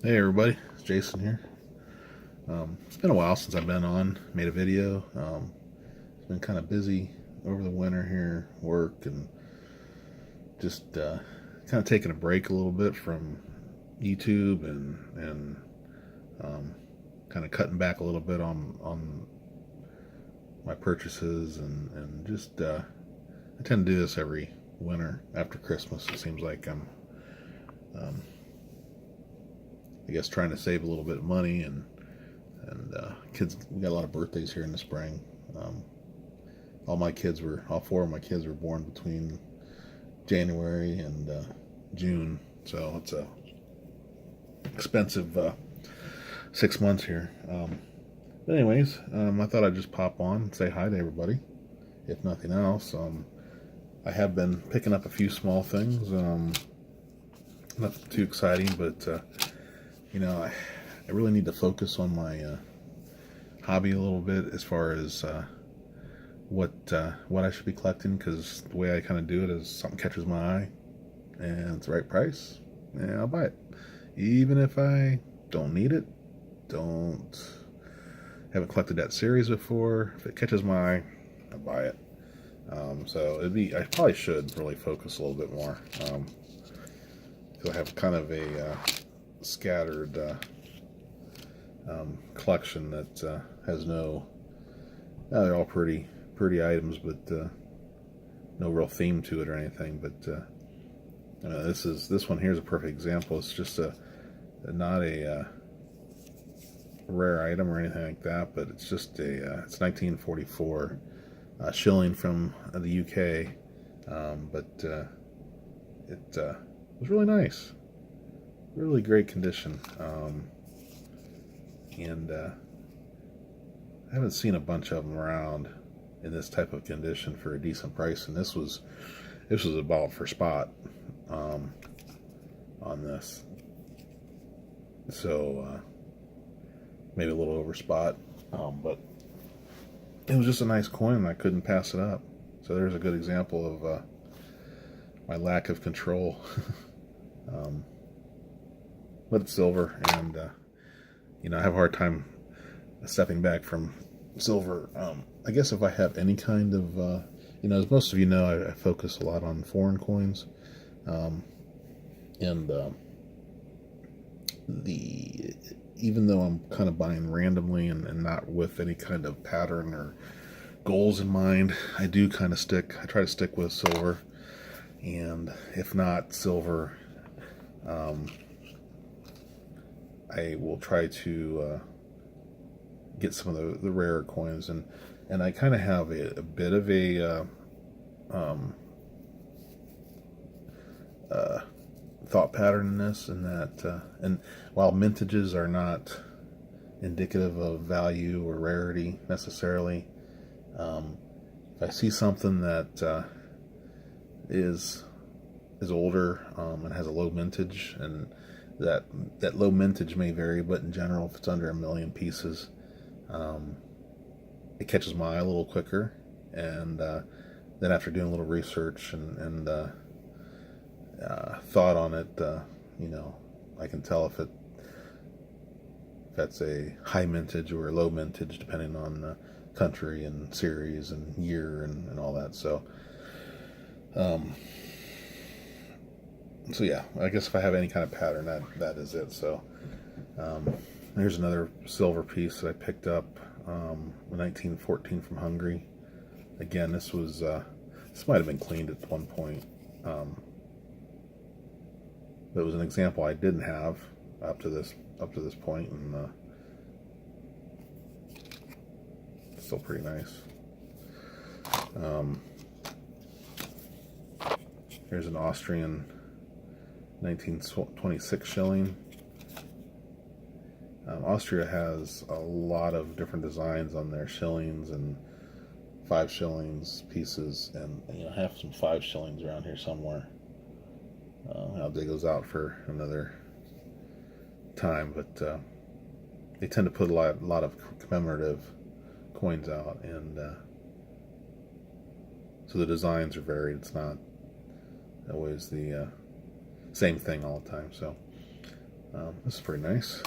Hey everybody, it's Jason here. It's been a while since I've been on, made a video. It's been kind of busy over the winter here, work, and just kind of taking a break a little bit from YouTube and um, kind of cutting back a little bit on my purchases and just I tend to do this every winter after Christmas. It seems like I'm um, I guess trying to save a little bit of money and kids. We got a lot of birthdays here in the spring. Um, all four of my kids were born between January and June, so it's a expensive 6 months here. But anyways, I thought I'd just pop on and say hi to everybody. If nothing else, I have been picking up a few small things. Nothing too exciting, but I really need to focus on my hobby a little bit as far as what I should be collecting, because the way I kind of do it is something catches my eye and it's the right price, and I'll buy it, even if I don't need it, don't haven't collected that series before. If it catches my eye, I buy it. So I probably should really focus a little bit more. Because I have kind of a scattered collection that has no. They're all pretty items, but no real theme to it or anything. But this one here is a perfect example. It's just not a rare item or anything like that, but it's just it's 1944 shilling from the UK, but it was really nice, really great condition, and I haven't seen a bunch of them around in this type of condition for a decent price, and this was about for spot on this, so maybe a little over spot, but it was just a nice coin and I couldn't pass it up. So there's a good example of my lack of control. um, but it's silver, and I have a hard time stepping back from silver. I guess if I have any kind of, as most of you know, I focus a lot on foreign coins, and the even though I'm kind of buying randomly and not with any kind of pattern or goals in mind, I do kind of I try to stick with silver, and if not silver, I will try to get some of the rarer coins, and I kind of have a bit of a uh, thought pattern in this, and that and while mintages are not indicative of value or rarity necessarily, if I see something that is older and has a low mintage, and that low mintage may vary, but in general, if it's under 1 million pieces, um, it catches my eye a little quicker, and then after doing a little research and thought on it, I can tell if that's a high mintage or a low mintage, depending on the country and series and year and all that. Um, so yeah, I guess if I have any kind of pattern, that is it. So um, here's another silver piece that I picked up in 1914 from Hungary. Again, this might have been cleaned at one point. But it was an example I didn't have up to this point, and still pretty nice. Here's an Austrian 1926 shilling. Austria has a lot of different designs on their shillings and 5 shillings pieces, and I have some 5 shillings around here somewhere. I'll dig those out for another time, but they tend to put a lot of commemorative coins out, and so the designs are varied. It's not always the same thing all the time. So This is pretty nice.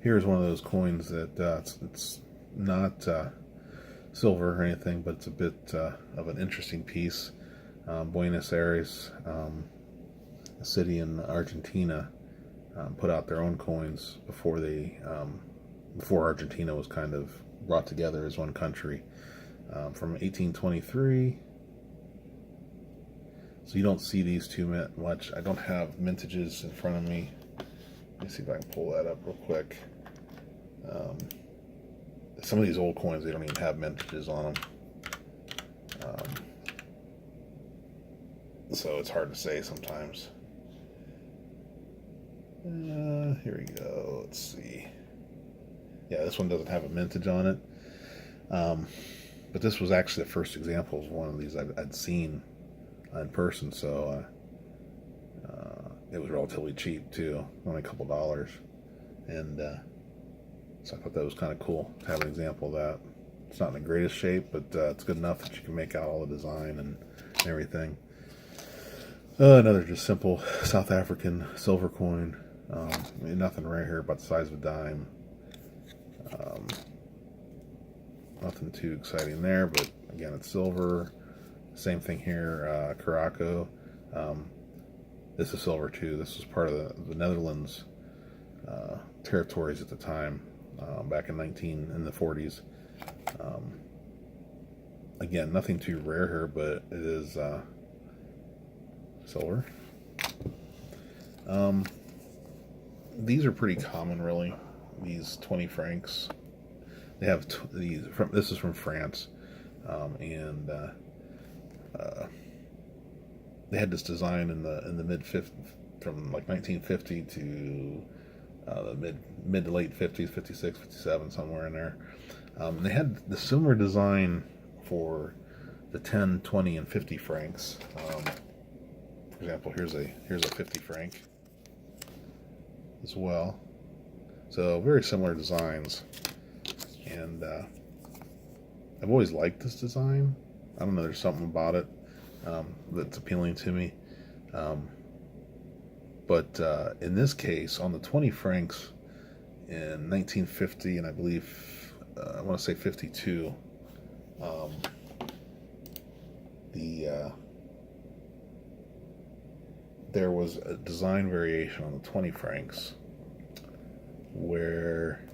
Here's one of those coins that it's not silver or anything, but it's a bit of an interesting piece. Buenos Aires, a city in Argentina, put out their own coins before Argentina was kind of brought together as one country, from 1823. So you don't see these too much. I don't have mintages in front of me. Let me see if I can pull that up real quick. Some of these old coins, they don't even have mintages on them. So it's hard to say sometimes. Here we go. Let's see. Yeah, this one doesn't have a mintage on it. But this was actually the first example of one of these I'd seen in person, so it was relatively cheap too, only a couple dollars. And so I thought that was kind of cool to have an example of that. It's not in the greatest shape, but it's good enough that you can make out all the design and everything. Another just simple South African silver coin. Nothing right here about the size of a dime. Nothing too exciting there, but again, it's silver. Same thing here, Curaçao. This is silver too. This was part of the Netherlands territories at the time, back in the 40s. Again, nothing too rare here, but it is silver. These are pretty common, really. These 20 francs. They have these. This is from France, and they had this design in the mid 50s, from like 1950 to the mid to late 50s, 56, 57, somewhere in there. They had the similar design for the 10, 20, and 50 francs. For example, here's a 50 franc as well. So very similar designs, and I've always liked this design. I don't know, there's something about it that's appealing to me. But in this case, on the 20 francs in 1950, and I believe I want to say 52, there was a design variation on the 20 francs where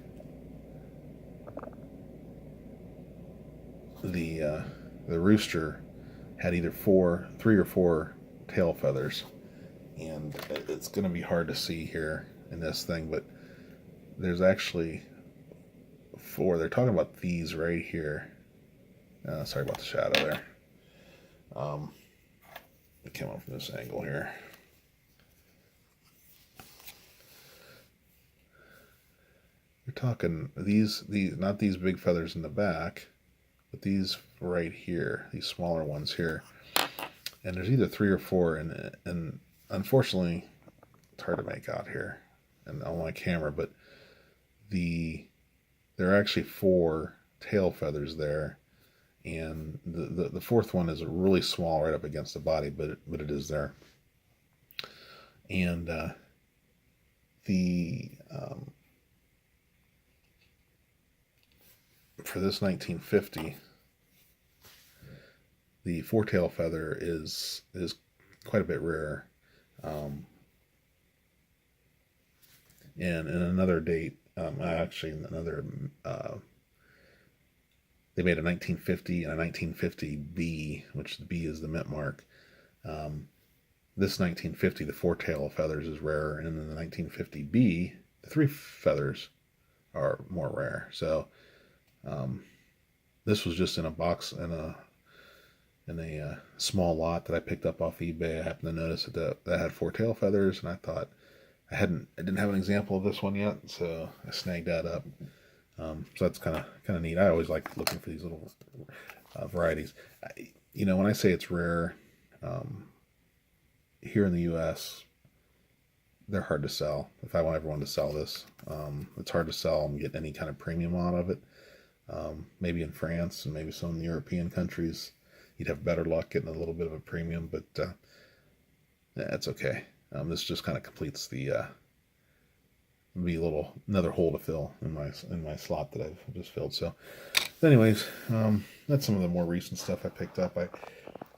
the rooster had either 3 or 4 tail feathers, and it's going to be hard to see here in this thing, but there's actually 4. They're talking about these right here. Sorry about the shadow there. It came up from this angle here. We're talking these not these big feathers in the back, but these right here, these smaller ones here. And there's either 3 or 4, and unfortunately, it's hard to make out here and on my camera, but there are actually 4 tail feathers there, and the 4th one is really small right up against the body, but it is there. And for this 1950, the 4-tail feather is quite a bit rare. And in another date, actually another, they made a 1950 and a 1950B, which the B is the mint mark. This 1950, the 4-tail feathers is rare, and in the 1950B, the 3 feathers are more rare. So this was just in a box in a small lot that I picked up off eBay. I happened to notice that had 4 tail feathers, and I thought I didn't have an example of this one yet, so I snagged that up. So that's kind of neat. I always like looking for these little varieties. When I say it's rare, here in the U.S., they're hard to sell. If I want everyone to sell this, it's hard to sell and get any kind of premium out of it. Maybe in France and maybe some European countries, you'd have better luck getting a little bit of a premium, but That's okay. This just kind of completes the be a little another hole to fill in my slot that I've just filled. So, anyways, that's some of the more recent stuff I picked up.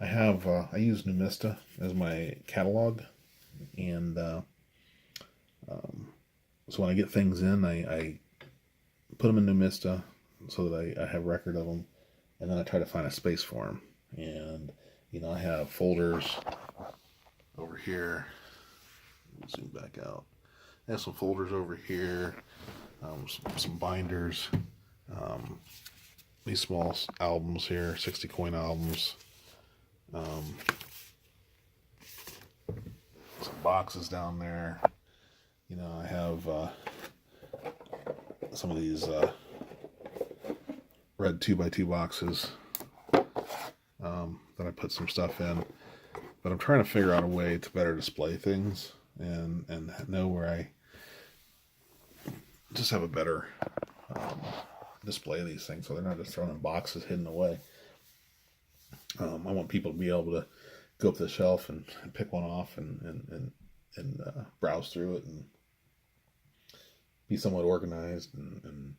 I have I use Numista as my catalog, and so when I get things in, I put them in Numista so that I have record of them, and then I try to find a space for them. And I have folders over here. Zoom back out. I have some folders over here, some binders, these small albums here, 60 coin albums, some boxes down there. I have some of these red 2x2 boxes that I put some stuff in. But I'm trying to figure out a way to better display things and know where I just have a better display of these things, so they're not just thrown in boxes hidden away. I want people to be able to go up to the shelf and pick one off and browse through it and be somewhat organized and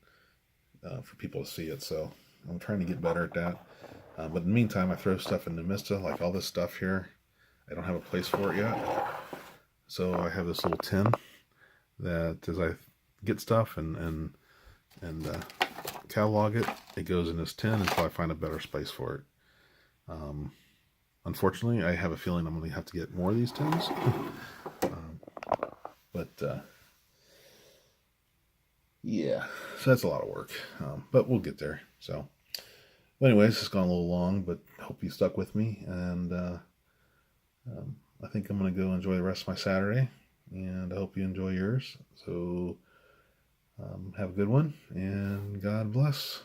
for people to see it. So I'm trying to get better at that. But in the meantime, I throw stuff in Numista, like all this stuff here. I don't have a place for it yet. So I have this little tin that as I get stuff and catalog it, it goes in this tin until I find a better space for it. Unfortunately, I have a feeling I'm going to have to get more of these tins. But yeah, so that's a lot of work. But we'll get there. So, anyways, it's gone a little long, but hope you stuck with me. And I think I'm going to go enjoy the rest of my Saturday. And I hope you enjoy yours. So, have a good one, and God bless.